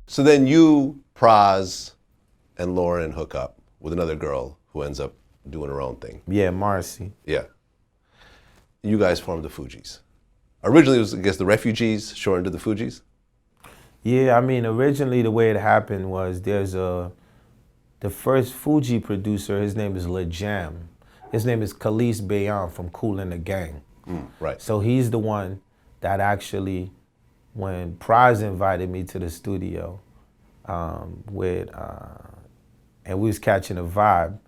So then you, Praz, and Lauryn hook up with another girl who ends up doing her own thing. Yeah, Marcy. Yeah. You guys formed the Fugees. Originally it was, I guess, the Refugees shortened to the Fugees? Yeah, I mean, originally the way it happened was the first Fuji producer, his name is LaJam. His name is Wyclef Jean from Kool and the Gang. Right. So he's the one that actually, when Prize invited me to the studio and we was catching a vibe,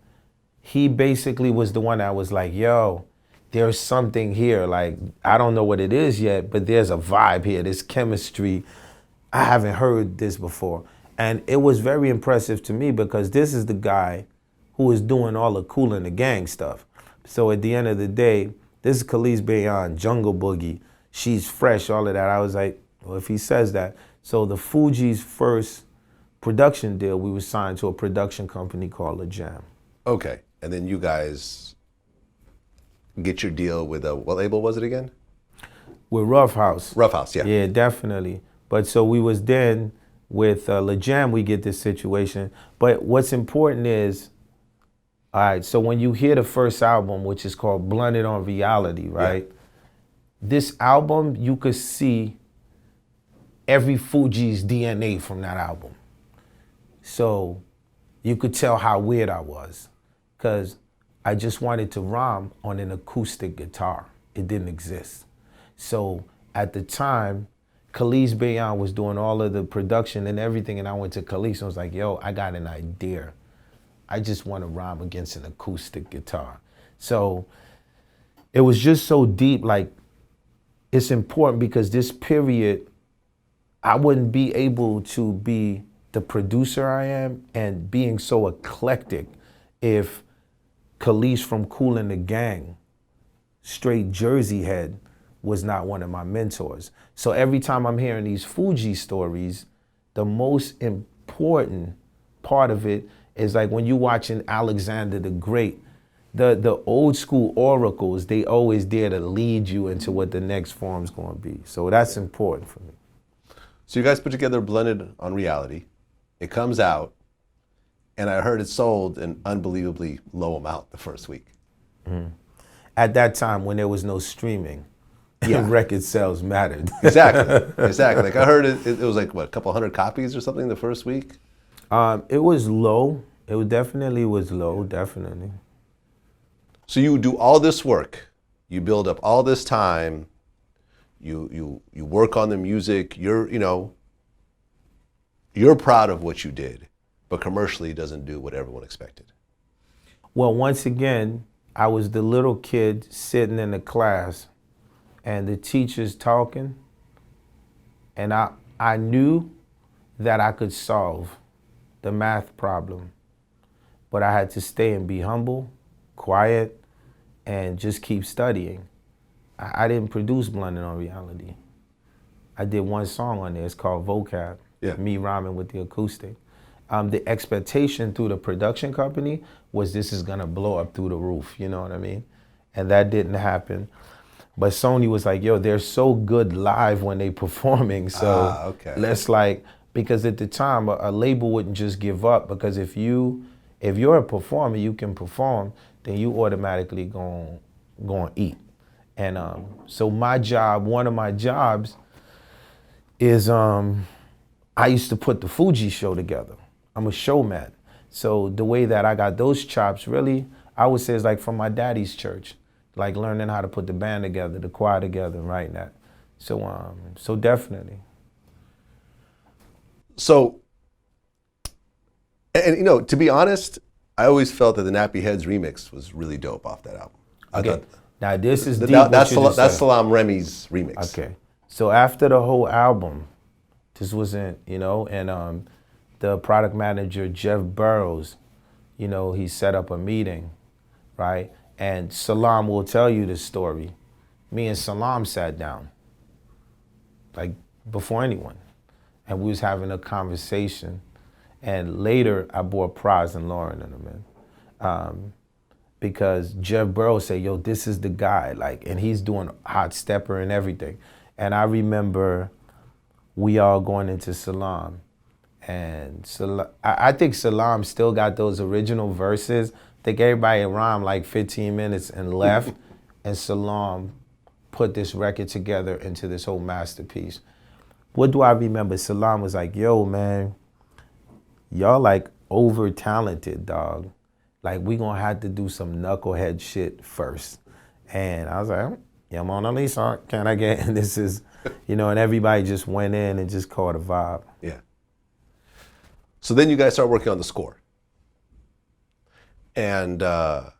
he basically was the one that was like, yo, there's something here. Like, I don't know what it is yet, but there's a vibe here, this chemistry. I haven't heard this before. And it was very impressive to me because this is the guy who is doing all the Kool and the Gang stuff. So at the end of the day, this is Wyclef Jean, Jungle Boogie, She's Fresh, all of that. I was like, well, if he says that. So the Fugees' first production deal, we were signed to a production company called LaJam. Okay. And then you guys get your deal with what label was it again? With Rough House. Rough House, yeah. Yeah, definitely. But so we was then with LaJam, we get this situation. But what's important is, all right, so when you hear the first album, which is called Blunted on Reality, right? Yeah. This album, you could see every Fugees DNA from that album. So you could tell how weird I was, because I just wanted to rhyme on an acoustic guitar. It didn't exist. So at the time, Wyclef Jean was doing all of the production and everything, and I went to Wyclef and was like, yo, I got an idea. I just want to rhyme against an acoustic guitar. So it was just so deep, like, it's important because this period, I wouldn't be able to be the producer I am and being so eclectic if Wyclef from Kool and the Gang, straight Jersey head, was not one of my mentors. So every time I'm hearing these Fuji stories, the most important part of it is like when you're watching Alexander the Great, the old school oracles, they always dare to lead you into what the next form's gonna be. So that's important for me. So you guys put together Blended on Reality. It comes out, and I heard it sold an unbelievably low amount the first week. Mm-hmm. At that time when there was no streaming, yeah, record sales mattered. Exactly, exactly. Like I heard it was like, what, a couple hundred copies or something the first week? It was low. It definitely was low, definitely. So you do all this work, you build up all this time, you work on the music, you're proud of what you did, but commercially it doesn't do what everyone expected. Well, once again, I was the little kid sitting in the class and the teacher's talking, and I knew that I could solve the math problem, but I had to stay and be humble, quiet, and just keep studying. I didn't produce Blended on Reality. I did one song on there, it's called Vocab, yeah, me rhyming with the acoustic. The expectation through the production company was this is gonna blow up through the roof, you know what I mean? And that didn't happen. But Sony was like, yo, they're so good live when they performing, so okay, let's like, because at the time, a label wouldn't just give up, because if you're a performer, you can perform, then you automatically going to eat. And so my job, one of my jobs is I used to put the Fuji show together. I'm a showman. So the way that I got those chops, really, I would say is like from my daddy's church, like learning how to put the band together, the choir together, and writing that. So definitely. So, and to be honest, I always felt that the Nappy Heads remix was really dope off that album. Okay. Now this is deep. That's Salaam Remi's remix. Okay. So after the whole album, this wasn't, and the product manager, Jeff Burrows, he set up a meeting, right? And Salaam will tell you this story. Me and Salaam sat down, like before anyone. And we was having a conversation. And later I brought Praz and Lauryn in them in. Because Jeff Burrows said, yo, this is the guy, like, and he's doing Hot Stepper and everything. And I remember we all going into Salaam, And I think Salaam still got those original verses. I think everybody rhymed like 15 minutes and left. And Salaam put this record together into this whole masterpiece. What do I remember? Salaam was like, yo, man, y'all like over talented, dog. Like we gonna have to do some knucklehead shit first. And I was like, yeah, Mona Lisa, can I get, and this is, you know, and everybody just went in and just caught a vibe. Yeah. So then you guys start working on the score. And, because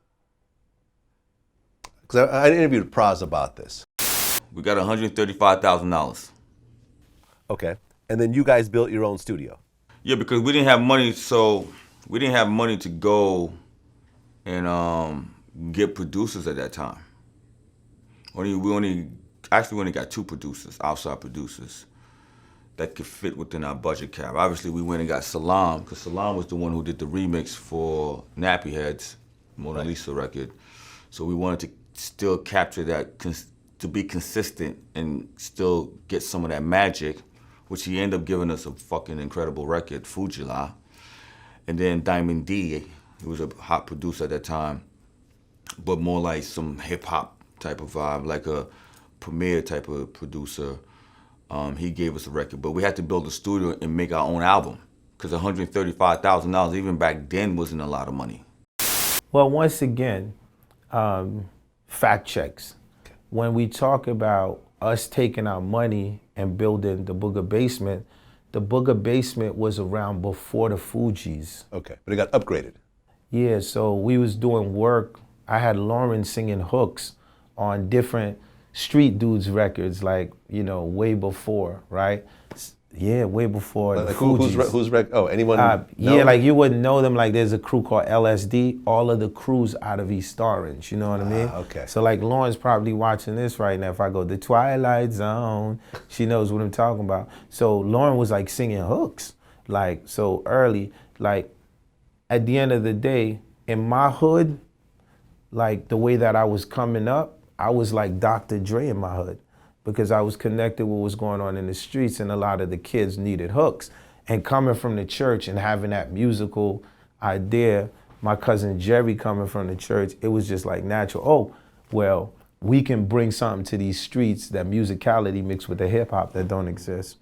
I interviewed Praz about this. We got $135,000. Okay. And then you guys built your own studio. Yeah, because we didn't have money, so we didn't have money to go and get producers at that time. We only got 2 producers, outside producers, that could fit within our budget cap. Obviously, we went and got Salaam, because Salaam was the one who did the remix for Nappy Head's Mona Lisa record. So we wanted to still capture that, to be consistent and still get some of that magic, which he ended up giving us a fucking incredible record, Fugees. And then Diamond D, who was a hot producer at that time, but more like some hip hop type of vibe, like a Premier type of producer. He gave us a record, but we had to build a studio and make our own album, because $135,000 even back then wasn't a lot of money. Well, once again, fact checks. When we talk about us taking our money and building the Booga Basement was around before the Fugees. Okay. But it got upgraded. Yeah, so we was doing work. I had Lauryn singing hooks on different street dudes records, like, you know, way before, right? Yeah, way before the Fugees. Anyone? Yeah, like you wouldn't know them. Like there's a crew called LSD. All of the crews out of East Orange. You know what I mean? Okay. So like Lauren's probably watching this right now. If I go the Twilight Zone, she knows what I'm talking about. So Lauren was like singing hooks, like so early. Like at the end of the day, in my hood, like the way that I was coming up, I was like Dr. Dre in my hood, because I was connected with what was going on in the streets, and a lot of the kids needed hooks. And coming from the church and having that musical idea, my cousin Jerry coming from the church, it was just like natural. Oh, well, we can bring something to these streets, that musicality mixed with the hip hop that don't exist.